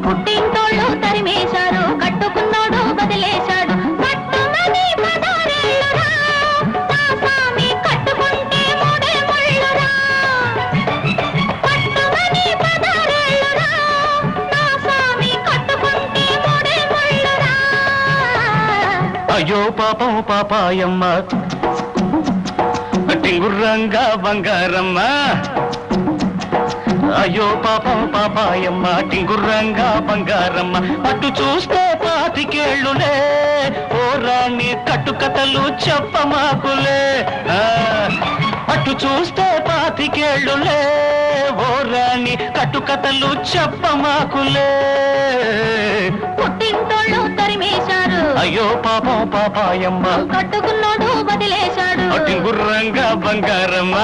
పుట్టింటోళ్ళు తరిమేశారు, కట్టుకున్నోడు బదిలేశాడు. పట్టుమని పదారేళ్ళురా, నా స్వామి కట్టుకుంటే మూడే ముళ్ళురా. పట్టుమని పదారేళ్ళురా, నా స్వామి కట్టుకుంటే మూడే ముళ్ళురా. అయ్యో పాపం పాపాయమ్మ టింగుర్రంగా బంగారమ్మ. అయ్యో పాపం పాపాయమ్మ టింగుర్రంగా బంగారమ్మ. అటు చూస్తే 25 ఏళ్ళులే, ఓ రాణి కట్టుకథలు చెప్పమాకులే. అటు చూస్తే 25 ఏళ్ళులే, ఓ రాణి కట్టుకథలు చెప్పమాకులే. పుట్టింటోళ్ళు తరిమేశారు, అయ్యో పాపం పాపాయమ్మ కట్టుకున్నోడు బదిలేశాడు. టింగుర్రంగా బంగారమ్మ.